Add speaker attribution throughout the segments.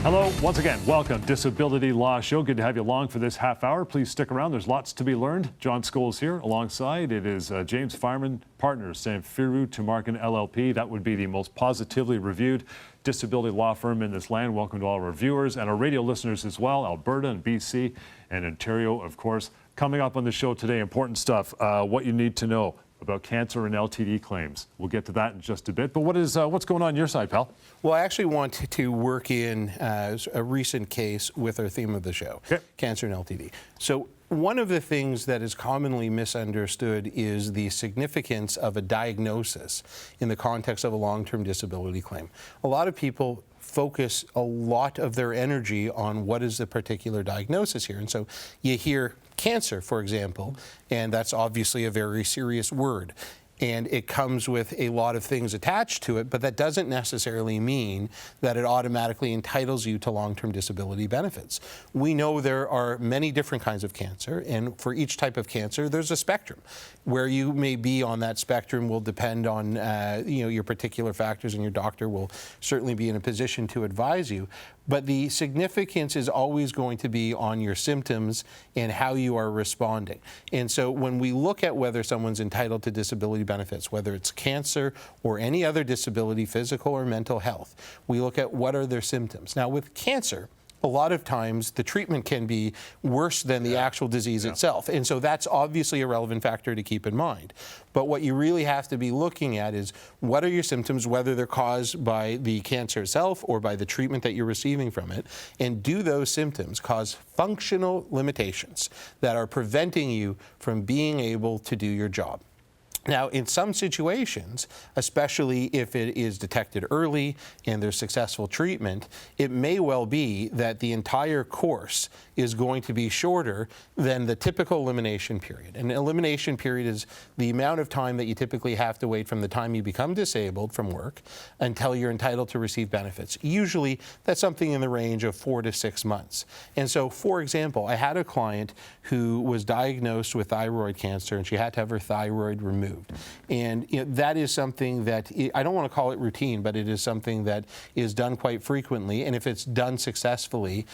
Speaker 1: Hello, once again, welcome. Disability Law Show. Good to have you along for this half hour. Please stick around. There's lots to be learned. John Scholes here. Alongside, it is James Fireman, partners, Samfiru, Tumarkin, LLP. That would be the most positively reviewed disability law firm in this land. Welcome to all our viewers and our radio listeners as well, Alberta and BC and Ontario, of course. Coming up on the show today, important stuff, what you need to know about cancer and LTD claims. We'll get to that in just a bit. But what's going on your side, pal?
Speaker 2: Well, I actually want to work in a recent case with our theme of the show, Cancer and LTD. So one of the things that is commonly misunderstood is the significance of a diagnosis in the context of a long-term disability claim. A lot of people focus a lot of their energy on what is the particular diagnosis here. And so you hear cancer, for example, and that's obviously a very serious word. And it comes with a lot of things attached to it, but that doesn't necessarily mean that it automatically entitles you to long-term disability benefits. We know there are many different kinds of cancer, and for each type of cancer, there's a spectrum. Where you may be on that spectrum will depend on your particular factors, and your doctor will certainly be in a position to advise you. But the significance is always going to be on your symptoms and how you are responding. And so when we look at whether someone's entitled to disability benefits, whether it's cancer or any other disability, physical or mental health, we look at what are their symptoms. Now, with cancer, a lot of times the treatment can be worse than the actual disease itself. And so that's obviously a relevant factor to keep in mind. But what you really have to be looking at is what are your symptoms, whether they're caused by the cancer itself or by the treatment that you're receiving from it, and do those symptoms cause functional limitations that are preventing you from being able to do your job. Now, in some situations, especially if it is detected early and there's successful treatment, it may well be that the entire course is going to be shorter than the typical elimination period. An elimination period is the amount of time that you typically have to wait from the time you become disabled from work until you're entitled to receive benefits. Usually, that's something in the range of 4 to 6 months. And so, for example, I had a client who was diagnosed with thyroid cancer, and she had to have her thyroid removed. And that is something that, I don't want to call it routine, but it is something that is done quite frequently. And if it's done successfully,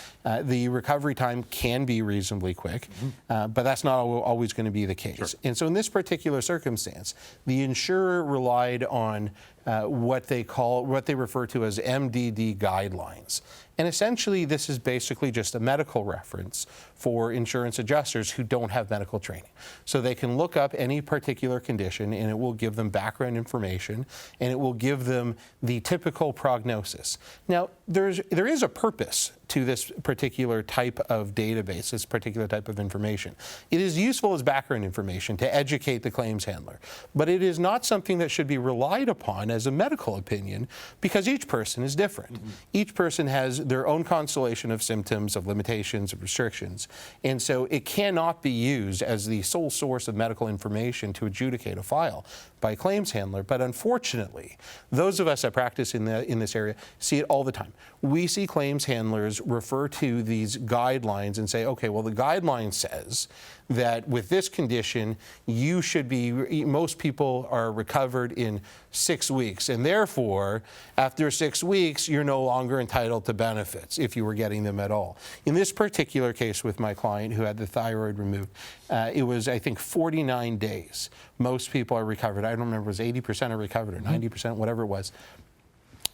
Speaker 2: the recovery time can be reasonably quick, but that's not always going to be the case. Sure. And so in this particular circumstance, the insurer relied on what they refer to as MDD guidelines. And essentially, this is basically just a medical reference for insurance adjusters who don't have medical training. So they can look up any particular condition, and it will give them background information, and it will give them the typical prognosis. Now, there is a purpose to this particular type of database, this particular type of information. It is useful as background information to educate the claims handler, but it is not something that should be relied upon as a medical opinion because each person is different. Each person has their own constellation of symptoms, of limitations, of restrictions, and so it cannot be used as the sole source of medical information to adjudicate a file by a claims handler. But unfortunately, those of us that practice in this area see it all the time. We see claims handlers refer to these guidelines and say, okay, well, the guideline says that with this condition, you should be, most people are recovered in 6 weeks, and therefore, after 6 weeks, you're no longer entitled to benefits if you were getting them at all. In this particular case with my client who had the thyroid removed, it was, I think, 49 days. Most people are recovered. I don't remember if it was 80% are recovered or 90%, whatever it was.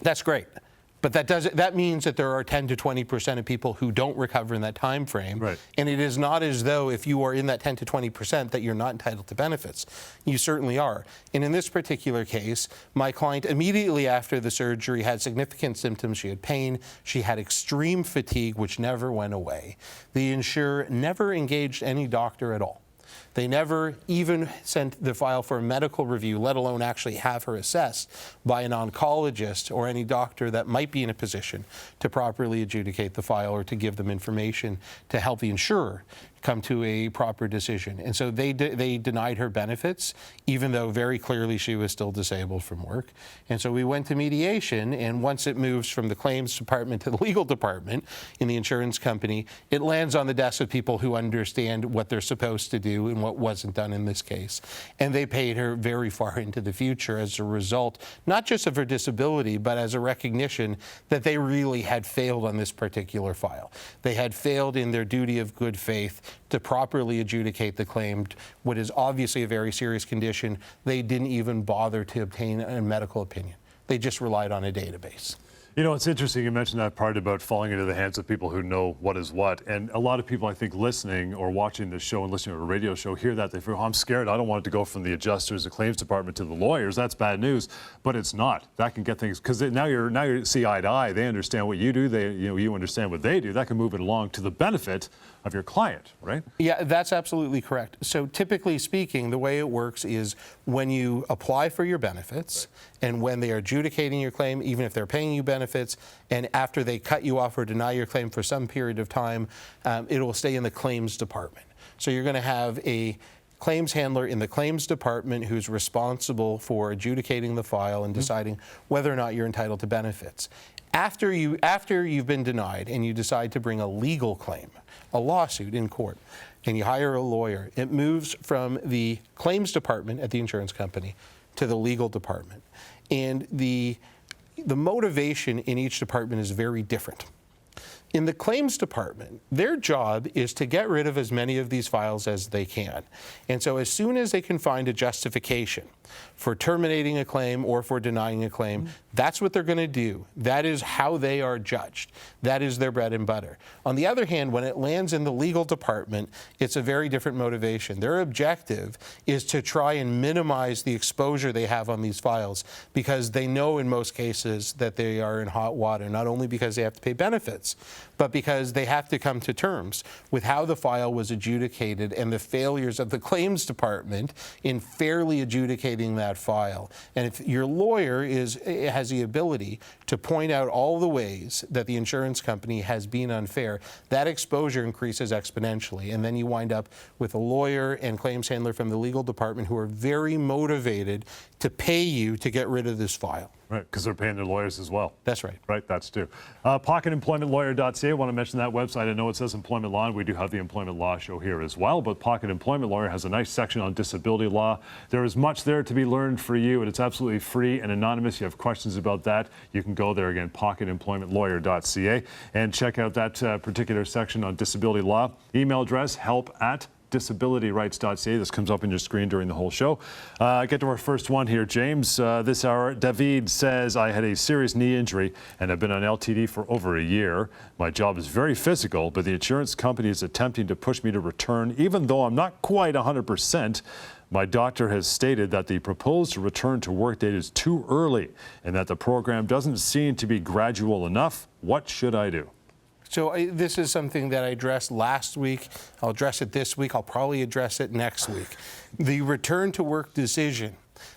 Speaker 2: That's great. But that means that there are 10 to 20% of people who don't recover in that time frame. Right. And it is not as though if you are in that 10 to 20% that you're not entitled to benefits. You certainly are. And in this particular case, my client immediately after the surgery had significant symptoms. She had pain. She had extreme fatigue, which never went away. The insurer never engaged any doctor at all. They never even sent the file for a medical review, let alone actually have her assessed by an oncologist or any doctor that might be in a position to properly adjudicate the file or to give them information to help the insurer come to a proper decision. And so they denied her benefits, even though very clearly she was still disabled from work. And so we went to mediation, and once it moves from the claims department to the legal department in the insurance company, it lands on the desk of people who understand what they're supposed to do and what wasn't done in this case. And they paid her very far into the future as a result, not just of her disability, but as a recognition that they really had failed on this particular file. They had failed in their duty of good faith to properly adjudicate the claim, what is obviously a very serious condition. They didn't even bother to obtain a medical opinion. They just relied on a database.
Speaker 1: You know, it's interesting you mentioned that part about falling into the hands of people who know what is what. And a lot of people, I think, listening or watching this show and listening to a radio show hear that. They feel, oh, I'm scared. I don't want it to go from the adjusters, the claims department to the lawyers. That's bad news. But it's not. That can get things, because now you see eye to eye. They understand what you do. You understand what they do. That can move it along to the benefit of your client, right?
Speaker 2: Yeah, that's absolutely correct. So typically speaking, the way it works is when you apply for your benefits, right, and when they are adjudicating your claim, even if they're paying you benefits, and after they cut you off or deny your claim for some period of time, it will stay in the claims department. So you're going to have a claims handler in the claims department who's responsible for adjudicating the file and deciding whether or not you're entitled to benefits. After you've been denied and you decide to bring a legal claim, a lawsuit in court, and you hire a lawyer, it moves from the claims department at the insurance company to the legal department. And the motivation in each department is very different. In the claims department, their job is to get rid of as many of these files as they can. And so as soon as they can find a justification for terminating a claim or for denying a claim, that's what they're going to do. That is how they are judged. That is their bread and butter. On the other hand, when it lands in the legal department, it's a very different motivation. Their objective is to try and minimize the exposure they have on these files, because they know in most cases that they are in hot water, not only because they have to pay benefits, but because they have to come to terms with how the file was adjudicated and the failures of the claims department in fairly adjudicating that file. And if your lawyer has the ability to point out all the ways that the insurance company has been unfair, that exposure increases exponentially. And then you wind up with a lawyer and claims handler from the legal department who are very motivated to pay you to get rid of this file.
Speaker 1: Right, because they're paying their lawyers as well.
Speaker 2: That's right.
Speaker 1: Right, that's true. PocketEmploymentLawyer.ca. I want to mention that website. I know it says employment law, and we do have the employment law show here as well, but Pocket Employment Lawyer has a nice section on disability law. There is much there to be learned for you, and it's absolutely free and anonymous. You have questions about that, you can go there again, PocketEmploymentLawyer.ca, and check out that particular section on disability law. Email address, help@disabilityrights.ca. This comes up on your screen during the whole show. Get to our first one here, James. This hour, David says, I had a serious knee injury and have been on LTD for over a year. My job is very physical, but the insurance company is attempting to push me to return, even though I'm not quite 100%. My doctor has stated that the proposed return to work date is too early and that the program doesn't seem to be gradual enough. What should I do?
Speaker 2: So this is something that I addressed last week. I'll address it this week. I'll probably address it next week. The return to work decision,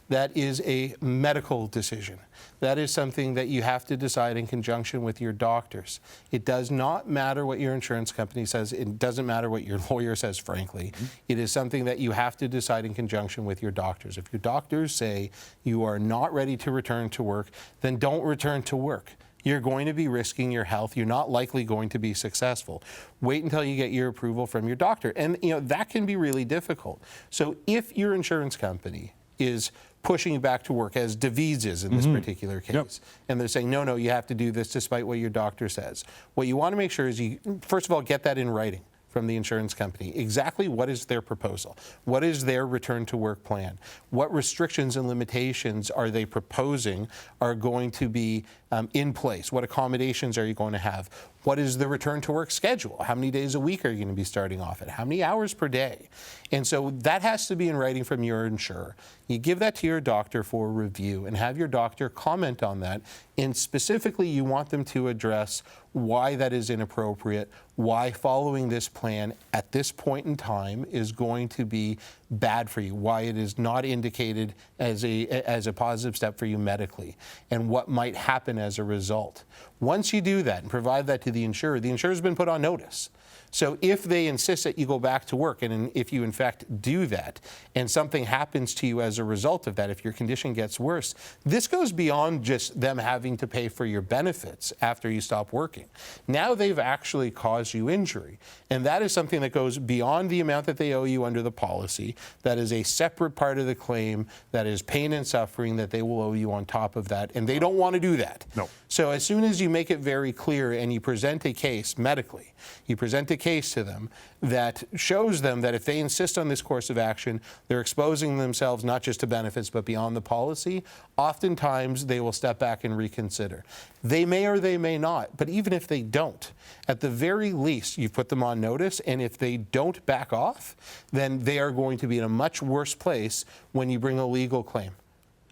Speaker 2: that is a medical decision. That is something that you have to decide in conjunction with your doctors. It does not matter what your insurance company says. It doesn't matter what your lawyer says, frankly. It is something that you have to decide in conjunction with your doctors. If your doctors say you are not ready to return to work, then don't return to work. You're going to be risking your health. You're not likely going to be successful. Wait until you get your approval from your doctor. And that can be really difficult. So if your insurance company is pushing you back to work, as David's is in this particular case, and they're saying, no, you have to do this despite what your doctor says, what you want to make sure is you, first of all, get that in writing from the insurance company. Exactly what is their proposal? What is their return to work plan? What restrictions and limitations are they proposing are going to be in place? What accommodations are you going to have? What is the return to work schedule? How many days a week are you going to be starting off at? How many hours per day? And so that has to be in writing from your insurer. You give that to your doctor for review and have your doctor comment on that. And specifically, you want them to address why that is inappropriate, why following this plan at this point in time is going to be bad for you, why it is not indicated as a positive step for you medically, and what might happen as a result. Once you do that and provide that to the insurer's been put on notice. So if they insist that you go back to work, and if you in fact do that, and something happens to you as a result of that, if your condition gets worse, this goes beyond just them having to pay for your benefits after you stop working. Now they've actually caused you injury, and that is something that goes beyond the amount that they owe you under the policy. That is a separate part of the claim, that is pain and suffering that they will owe you on top of that, and they don't want to do that.
Speaker 1: No.
Speaker 2: So as soon as you make it very clear and you present a case medically, you present a case to them that shows them that if they insist on this course of action, they're exposing themselves not just to benefits but beyond the policy, oftentimes they will step back and reconsider. They may or they may not, but even if they don't, at the very least, you've put them on notice, and if they don't back off, then they are going to be in a much worse place when you bring a legal claim.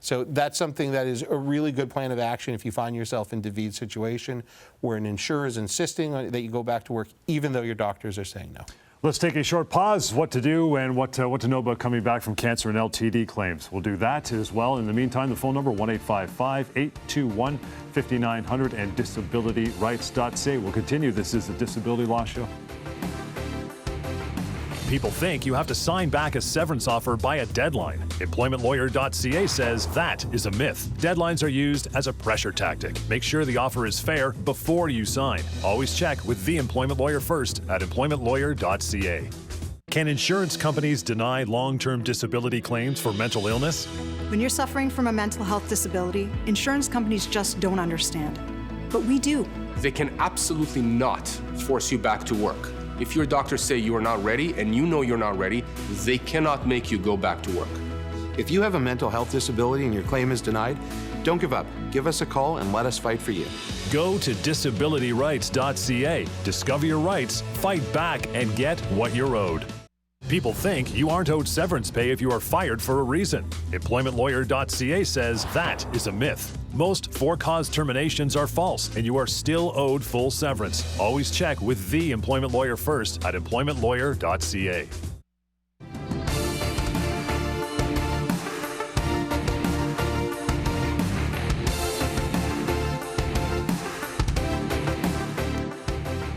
Speaker 2: So that's something that is a really good plan of action if you find yourself in David's situation where an insurer is insisting that you go back to work even though your doctors are saying no.
Speaker 1: Let's take a short pause. What to do and what to know about coming back from cancer and LTD claims. We'll do that as well. In the meantime, the phone number 1-855-821-5900 and disabilityrights.ca. We'll continue. This is the Disability Law Show.
Speaker 3: People think you have to sign back a severance offer by a deadline. EmploymentLawyer.ca says that is a myth. Deadlines are used as a pressure tactic. Make sure the offer is fair before you sign. Always check with the employment lawyer first at EmploymentLawyer.ca. Can insurance companies deny long-term disability claims for mental illness?
Speaker 4: When you're suffering from a mental health disability, insurance companies just don't understand. But we do.
Speaker 5: They can absolutely not force you back to work. If your doctors say you are not ready and you know you're not ready, they cannot make you go back to work.
Speaker 6: If you have a mental health disability and your claim is denied, don't give up. Give us a call and let us fight for you.
Speaker 3: Go to disabilityrights.ca. Discover your rights, fight back, and get what you're owed. People think you aren't owed severance pay if you are fired for a reason. EmploymentLawyer.ca says that is a myth. Most for-cause terminations are false, and you are still owed full severance. Always check with the employment lawyer first at EmploymentLawyer.ca.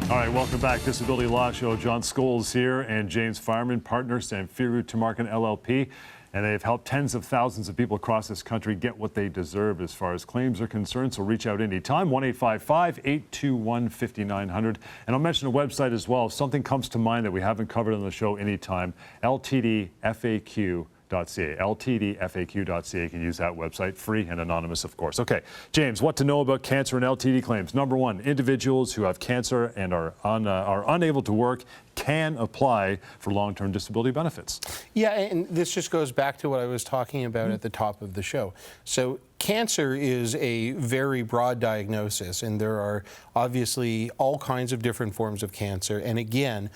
Speaker 1: All right, welcome back. Disability Law Show. John Scholes here and James Fireman, partner, Samfiru, Tumarkin, LLP. And they've helped tens of thousands of people across this country get what they deserve as far as claims are concerned. So reach out anytime, 1-855-821-5900. And I'll mention a website as well. If something comes to mind that we haven't covered on the show anytime, LTDFAQ.ca. LTDFAQ.ca. You can use that website, free and anonymous, of course. Okay, James, what to know about cancer and LTD claims? Number one, individuals who have cancer and are unable to work can apply for long-term disability benefits.
Speaker 2: Yeah, and this just goes back to what I was talking about at the top of the show. So cancer is a very broad diagnosis, and there are obviously all kinds of different forms of cancer. And again,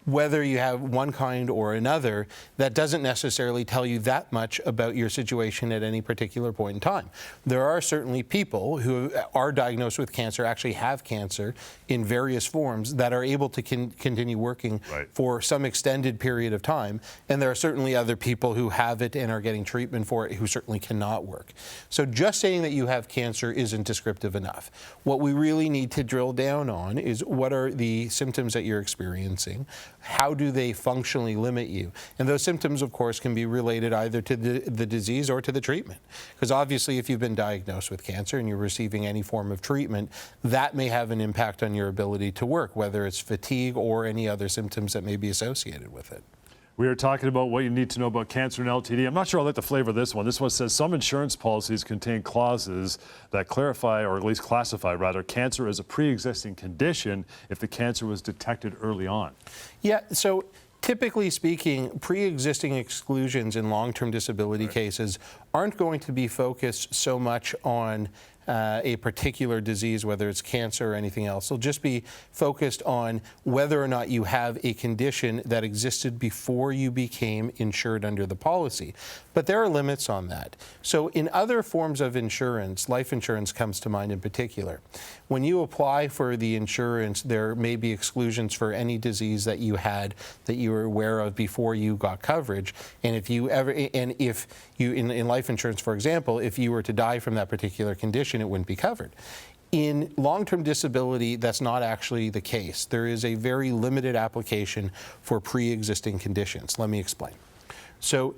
Speaker 2: whether you have one kind or another, that doesn't necessarily tell you that much about your situation at any particular point in time. There are certainly people who are diagnosed with cancer, actually have cancer in various forms, that are able to continue working for some extended period of time. And there are certainly other people who have it and are getting treatment for it who certainly cannot work. So just saying that you have cancer isn't descriptive enough. What we really need to drill down on is what are the symptoms that you're experiencing? How do they functionally limit you? And those symptoms, of course, can be related either to the disease or to the treatment. Because obviously, if you've been diagnosed with cancer and you're receiving any form of treatment, that may have an impact on your ability to work, whether it's fatigue or any other symptoms that may be associated with it.
Speaker 1: We are talking about what you need to know about cancer and LTD. I'm not sure I like the flavor of this one. This one says some insurance policies contain clauses that clarify, or at least classify rather, cancer as a pre-existing condition if the cancer was detected early on. Yeah, so typically speaking, pre-existing exclusions in long-term disability cases aren't going to be focused so much on a particular disease, whether it's cancer or anything else. They'll just be focused on whether or not you have a condition that existed before you became insured under the policy. But there are limits on that. So in other forms of insurance, life insurance comes to mind in particular. When you apply for the insurance, there may be exclusions for any disease that you had that you were aware of before you got coverage. And if you ever, and if you, in life insurance, for example, if you were to die from that particular condition, it wouldn't be covered.
Speaker 2: In long-term disability, that's not actually the case. There is a very limited application for pre-existing conditions. Let me explain. So,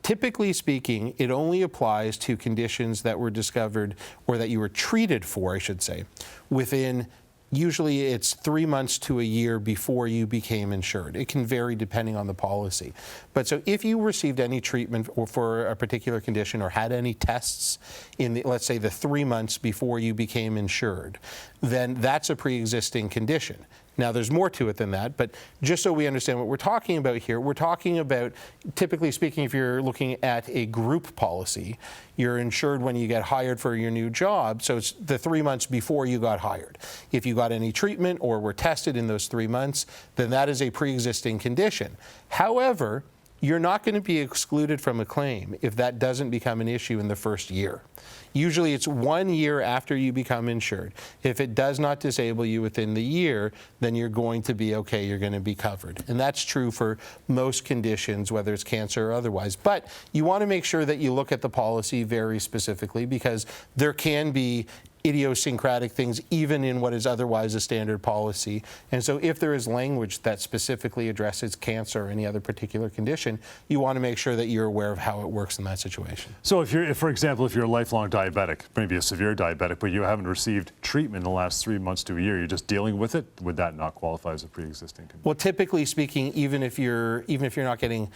Speaker 2: typically speaking, it only applies to conditions that were discovered, or that you were treated for, I should say, within, usually it's 3 months to a year before you became insured. It can vary depending on the policy. But so if you received any treatment for a particular condition, or had any tests in, let's say, the 3 months before you became insured, then that's a pre-existing condition. Now, there's more to it than that, but just so we understand what we're talking about here, we're talking about, typically speaking, if you're looking at a group policy, you're insured when you get hired for your new job, so it's the 3 months before you got hired. If you got any treatment or were tested in those 3 months, then that is a pre-existing condition. However, you're not going to be excluded from a claim if that doesn't become an issue in the first year. Usually it's 1 year after you become insured. If it does not disable you within the year, then you're going to be okay, you're going to be covered. And that's true for most conditions, whether it's cancer or otherwise. But you want to make sure that you look at the policy very specifically, because there can be idiosyncratic things even in what is otherwise a standard policy. And so if there is language that specifically addresses cancer or any other particular condition, you want to make sure that you're aware of how it works in that situation.
Speaker 1: So if for example, if you're a lifelong diabetic, maybe a severe diabetic, but you haven't received treatment in the last 3 months to a year, you're just dealing with it, would that not qualify as a pre-existing condition?
Speaker 2: Well, typically speaking, even if you're not getting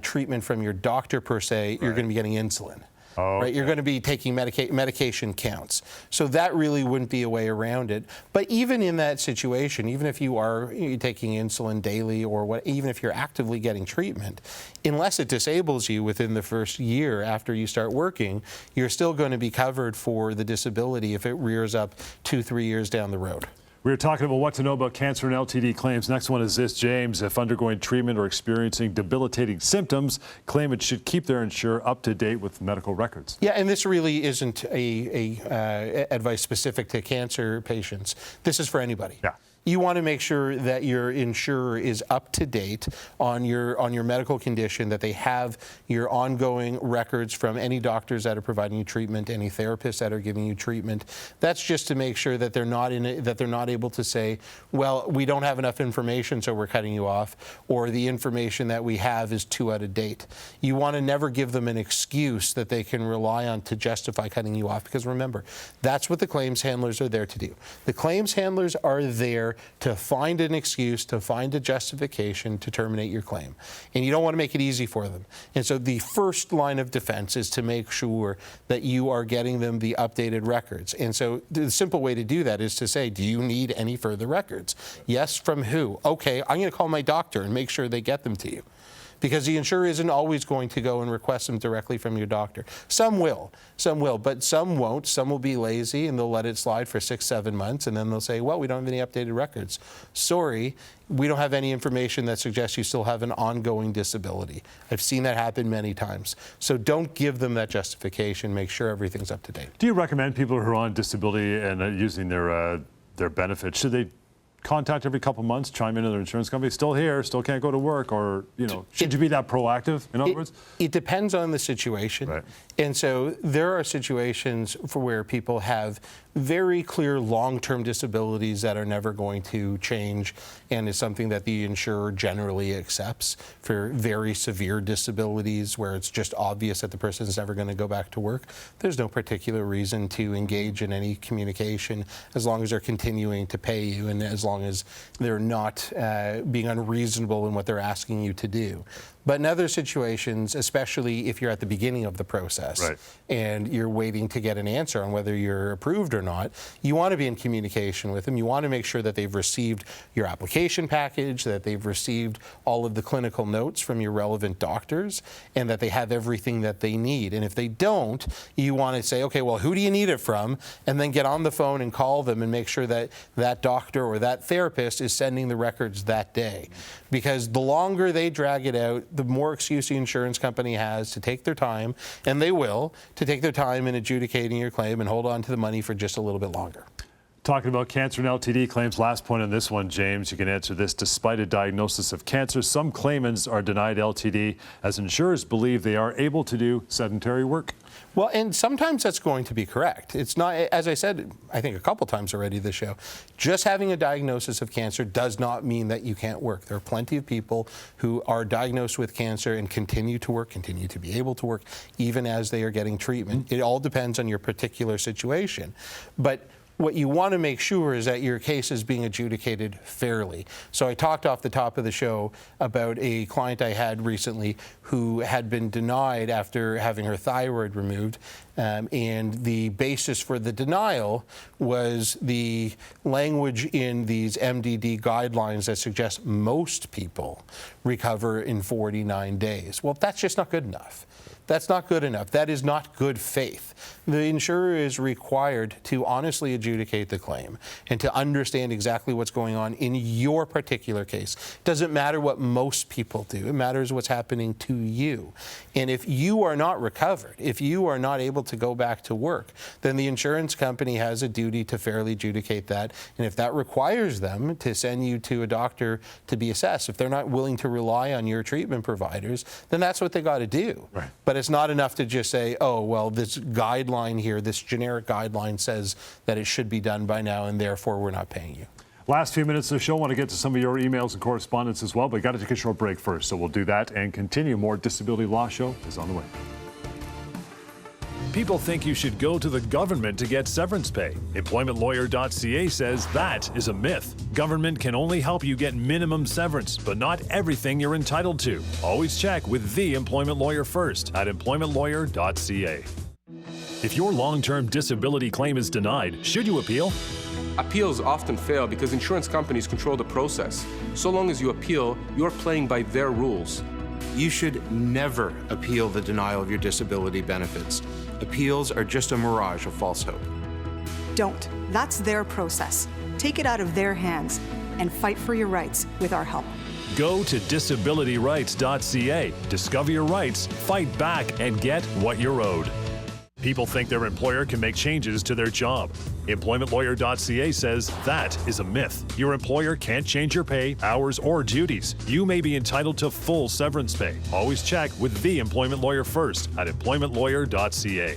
Speaker 2: treatment from your doctor per se, you're going to be getting insulin.
Speaker 1: Oh,
Speaker 2: right? You're going to be taking medication counts. So that really wouldn't be a way around it. But even in that situation, even if you're taking insulin daily, or even if you're actively getting treatment, unless it disables you within the first year after you start working, you're still going to be covered for the disability if it rears up 2-3 years down the road.
Speaker 1: We were talking about what to know about cancer and LTD claims. Next one is this, James. If undergoing treatment or experiencing debilitating symptoms, claimants should keep their insurer up to date with medical records.
Speaker 2: Yeah, and this really isn't a advice specific to cancer patients. This is for anybody.
Speaker 1: Yeah.
Speaker 2: You want to make sure that your insurer is up to date on your medical condition, that they have your ongoing records from any doctors that are providing you treatment, any therapists that are giving you treatment. That's just to make sure that they're not able to say, well, we don't have enough information, so we're cutting you off, or the information that we have is too out of date. You want to never give them an excuse that they can rely on to justify cutting you off, because remember, that's what the claims handlers are there to do. The claims handlers are there to find an excuse, to find a justification to terminate your claim. And you don't want to make it easy for them. And so the first line of defense is to make sure that you are getting them the updated records. And so the simple way to do that is to say, do you need any further records? Yes, from who? Okay, I'm going to call my doctor and make sure they get them to you. Because the insurer isn't always going to go and request them directly from your doctor. Some will, but some won't. Some will be lazy and they'll let it slide for 6-7 months, and then they'll say, well, we don't have any updated records. Sorry, we don't have any information that suggests you still have an ongoing disability. I've seen that happen many times. So don't give them that justification. Make sure everything's up to date.
Speaker 1: Do you recommend people who are on disability and using their benefits, should they contact every couple months, chime into their insurance company, still here, still can't go to work, or, should you be that proactive, in other words?
Speaker 2: It depends on the situation.
Speaker 1: Right.
Speaker 2: And so there are situations for where people have very clear long-term disabilities that are never going to change, and is something that the insurer generally accepts. For very severe disabilities where it's just obvious that the person is never going to go back to work, there's no particular reason to engage in any communication, as long as they're continuing to pay you and as long as they're not being unreasonable in what they're asking you to do. But in other situations, especially if you're at the beginning of the process,
Speaker 1: right,
Speaker 2: and you're waiting to get an answer on whether you're approved or not, you want to be in communication with them. You want to make sure that they've received your application package, that they've received all of the clinical notes from your relevant doctors, and that they have everything that they need. And if they don't, you want to say, okay, well, who do you need it from? And then get on the phone and call them and make sure that that doctor or that therapist is sending the records that day. Because the longer they drag it out, the more excuse the insurance company has to take their time, and they will, to take their time in adjudicating your claim and hold on to the money for just a little bit longer.
Speaker 1: Talking about cancer and LTD claims, last point on this one, James, you can answer this. Despite a diagnosis of cancer, some claimants are denied LTD as insurers believe they are able to do sedentary work.
Speaker 2: Well, and sometimes that's going to be correct. It's not, as I said, I think a couple times already this show, just having a diagnosis of cancer does not mean that you can't work. There are plenty of people who are diagnosed with cancer and continue to work, continue to be able to work, even as they are getting treatment. It all depends on your particular situation. But what you want to make sure is that your case is being adjudicated fairly. So I talked off the top of the show about a client I had recently who had been denied after having her thyroid removed. And the basis for the denial was the language in these MDD guidelines that suggest most people recover in 49 days. Well, that's just not good enough. That's not good enough. That is not good faith. The insurer is required to honestly adjudicate the claim and to understand exactly what's going on in your particular case. It doesn't matter what most people do. It matters what's happening to you. And if you are not recovered, if you are not able to go back to work, then the insurance company has a duty to fairly adjudicate that. And if that requires them to send you to a doctor to be assessed, if they're not willing to rely on your treatment providers, then that's what they got to do.
Speaker 1: Right.
Speaker 2: But it's not enough to just say, oh, well, this guideline here, this generic guideline says that it should be done by now, and therefore we're not paying you.
Speaker 1: Last few minutes of the show, I want to get to some of your emails and correspondence as well, but got to take a short break first. So we'll do that and continue. More Disability Law Show is on the way.
Speaker 3: People think you should go to the government to get severance pay. EmploymentLawyer.ca says that is a myth. Government can only help you get minimum severance, but not everything you're entitled to. Always check with the employment lawyer first at EmploymentLawyer.ca. If your long-term disability claim is denied, should you appeal?
Speaker 5: Appeals often fail because insurance companies control the process. So long as you appeal, you're playing by their rules.
Speaker 6: You should never appeal the denial of your disability benefits. Appeals are just a mirage of false hope.
Speaker 4: Don't. That's their process. Take it out of their hands and fight for your rights with our help.
Speaker 3: Go to disabilityrights.ca. Discover your rights, fight back, and get what you're owed. People think their employer can make changes to their job. EmploymentLawyer.ca says that is a myth. Your employer can't change your pay, hours, or duties. You may be entitled to full severance pay. Always check with the employment lawyer first at EmploymentLawyer.ca.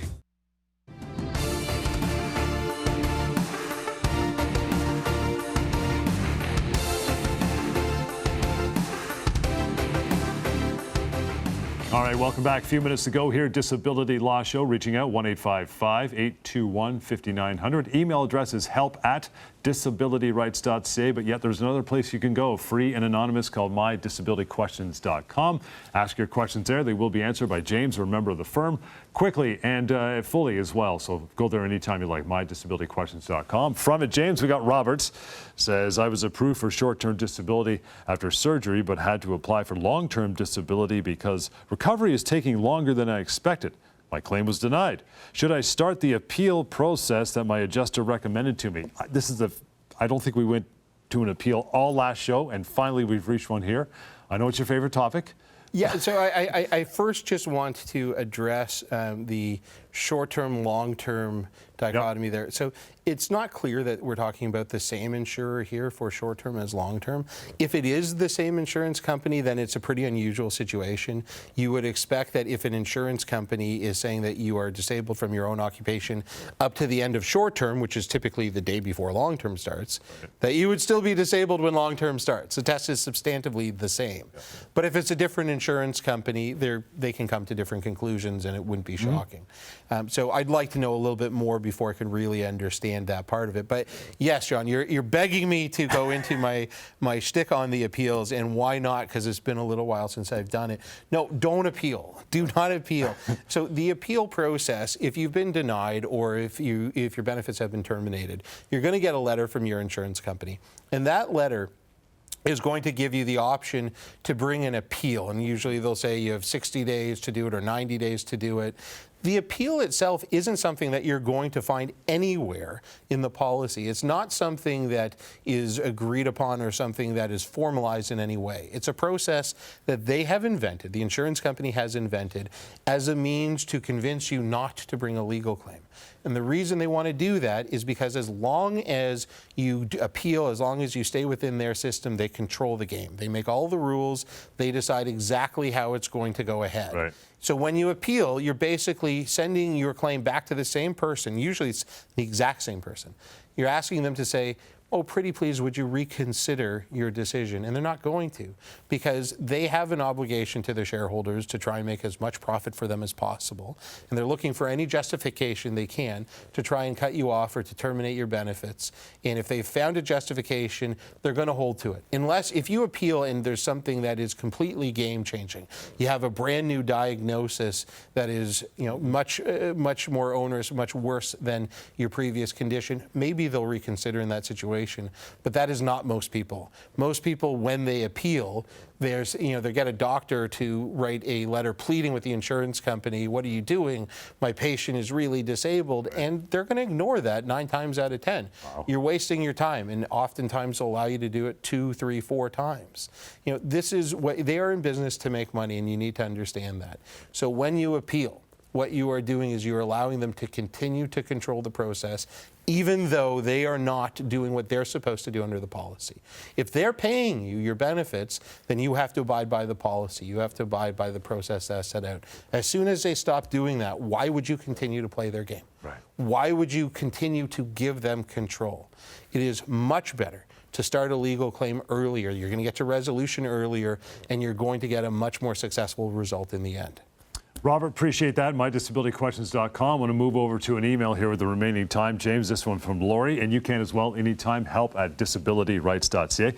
Speaker 1: All right, welcome back. A few minutes to go here. Disability Law Show, reaching out 1-855-821-5900. Email address is help@disabilityrights.ca, but yet there's another place you can go, free and anonymous, called mydisabilityquestions.com. Ask your questions there. They will be answered by James or a member of the firm quickly and fully as well. So go there anytime you like, mydisabilityquestions.com. From it, James, we got Roberts. Says, I was approved for short-term disability after surgery, but had to apply for long-term disability because recovery is taking longer than I expected. My claim was denied. Should I start the appeal process that my adjuster recommended to me? I don't think we went to an appeal all last show, and finally we've reached one here. I know it's your favorite topic.
Speaker 2: Yeah, so I first just want to address the short-term, long-term dichotomy there. So it's not clear that we're talking about the same insurer here for short-term as long-term. If it is the same insurance company, then it's a pretty unusual situation. You would expect that if an insurance company is saying that you are disabled from your own occupation up to the end of short-term, which is typically the day before long-term starts, that you would still be disabled when long-term starts. The test is substantively the same. But if it's a different insurance company, they can come to different conclusions, and it wouldn't be shocking. So I'd like to know a little bit more before I can really understand that part of it. But yes, John, you're begging me to go into my shtick on the appeals, and why not? Because it's been a little while since I've done it. No, don't appeal. Do not appeal. So the appeal process, if you've been denied or if your benefits have been terminated, you're going to get a letter from your insurance company, and that letter is going to give you the option to bring an appeal. And usually they'll say you have 60 days to do it or 90 days to do it. The appeal itself isn't something that you're going to find anywhere in the policy. It's not something that is agreed upon or something that is formalized in any way. It's a process that they have invented, the insurance company has invented, as a means to convince you not to bring a legal claim. And the reason they want to do that is because as long as you appeal, as long as you stay within their system, they control the game. They make all the rules. They decide exactly how it's going to go ahead.
Speaker 1: Right.
Speaker 2: So when you appeal, you're basically sending your claim back to the same person. Usually it's the exact same person. You're asking them to say, oh, pretty please, would you reconsider your decision? And they're not going to, because they have an obligation to their shareholders to try and make as much profit for them as possible. And they're looking for any justification they can to try and cut you off or to terminate your benefits. And if they've found a justification, they're going to hold to it. Unless, if you appeal and there's something that is completely game-changing, you have a brand new diagnosis that is, much more onerous, much worse than your previous condition, maybe they'll reconsider in that situation. But that is not most people. Most people, when they appeal, they get a doctor to write a letter pleading with the insurance company, what are you doing? My patient is really disabled. And they're going to ignore that 9 times out of 10. Wow. You're wasting your time, and oftentimes they'll allow you to do it 2, 3, 4 times. This is what they are in business to make money, and you need to understand that. So when you appeal, what you are doing is you're allowing them to continue to control the process, even though they are not doing what they're supposed to do under the policy. If they're paying you your benefits, then you have to abide by the policy. You have to abide by the process that's set out. As soon as they stop doing that, why would you continue to play their game?
Speaker 1: Right.
Speaker 2: Why would you continue to give them control? It is much better to start a legal claim earlier. You're going to get to resolution earlier, and you're going to get a much more successful result in the end.
Speaker 1: Robert, appreciate that. MyDisabilityQuestions.com. I want to move over to an email here with the remaining time. James, this one from Lori, and you can as well anytime, help@disabilityrights.ca.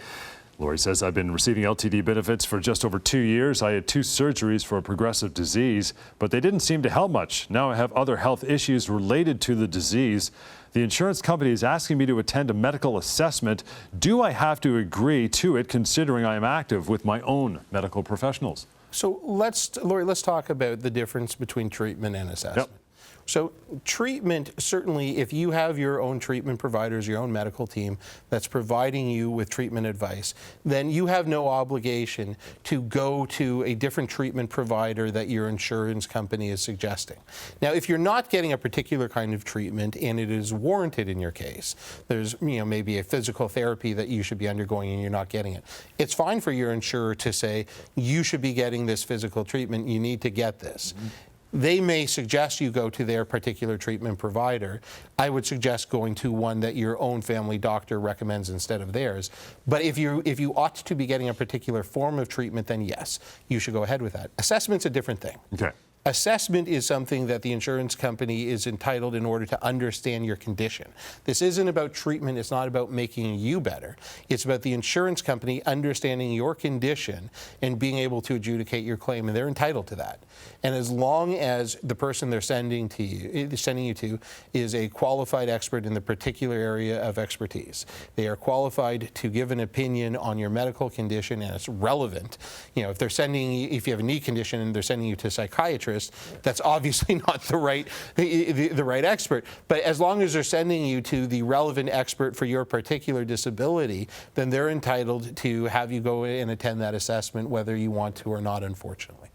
Speaker 1: Lori says, I've been receiving LTD benefits for just over 2 years. I had 2 surgeries for a progressive disease, but they didn't seem to help much. Now I have other health issues related to the disease. The insurance company is asking me to attend a medical assessment. Do I have to agree to it, considering I am active with my own medical professionals?
Speaker 2: So Lori, let's talk about the difference between treatment and assessment. Yep. So treatment, certainly if you have your own treatment providers, your own medical team that's providing you with treatment advice, then you have no obligation to go to a different treatment provider that your insurance company is suggesting. Now, if you're not getting a particular kind of treatment and it is warranted in your case, there's maybe a physical therapy that you should be undergoing and you're not getting it, it's fine for your insurer to say, you should be getting this physical treatment, you need to get this. Mm-hmm. They may suggest you go to their particular treatment provider. I would suggest going to one that your own family doctor recommends instead of theirs. But if you ought to be getting a particular form of treatment, then yes, you should go ahead with that. Assessment's a different thing.
Speaker 1: Okay.
Speaker 2: Assessment is something that the insurance company is entitled in order to understand your condition. This isn't about treatment. It's not about making you better. It's about the insurance company understanding your condition and being able to adjudicate your claim, and they're entitled to that. And as long as the person they're sending you to is a qualified expert in the particular area of expertise, they are qualified to give an opinion on your medical condition and it's relevant. If you have a knee condition and they're sending you to a psychiatrist, that's obviously not the right expert. But as long as they're sending you to the relevant expert for your particular disability, then they're entitled to have you go and attend that assessment whether you want to or not, unfortunately.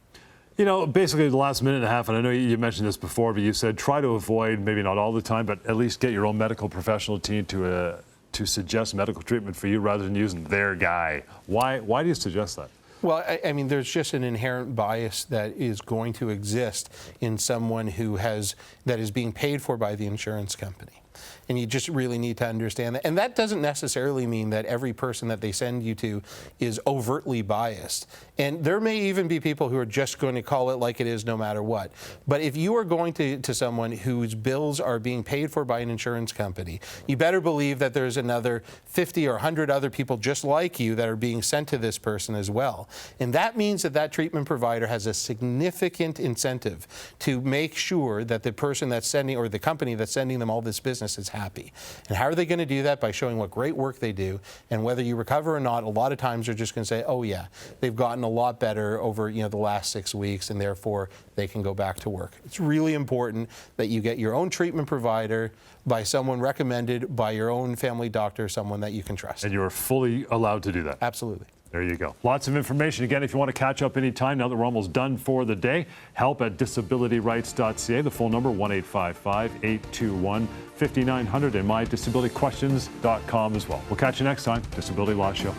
Speaker 1: Basically the last minute and a half, and I know you mentioned this before, but you said try to avoid, maybe not all the time, but at least get your own medical professional team to suggest medical treatment for you rather than using their guy. Why do you suggest that?
Speaker 2: Well, I mean, there's just an inherent bias that is going to exist in someone that is being paid for by the insurance company. And you just really need to understand that. And that doesn't necessarily mean that every person that they send you to is overtly biased. And there may even be people who are just going to call it like it is no matter what. But if you are going to someone whose bills are being paid for by an insurance company, you better believe that there's another 50 or 100 other people just like you that are being sent to this person as well. And that means that treatment provider has a significant incentive to make sure that the person that's sending, or the company that's sending them all this business, business is happy. And how are they going to do that? By showing what great work they do, and whether you recover or not, a lot of times they're just going to say, oh yeah, they've gotten a lot better over the last 6 weeks, and therefore they can go back to work. It's really important that you get your own treatment provider by someone recommended by your own family doctor, someone that you can trust.
Speaker 1: And you're fully allowed to do that.
Speaker 2: Absolutely.
Speaker 1: There you go. Lots of information. Again, if you want to catch up anytime, now that we're almost done for the day, help at disabilityrights.ca. The phone number, 1-855-821-5900, and mydisabilityquestions.com as well. We'll catch you next time. Disability Law Show.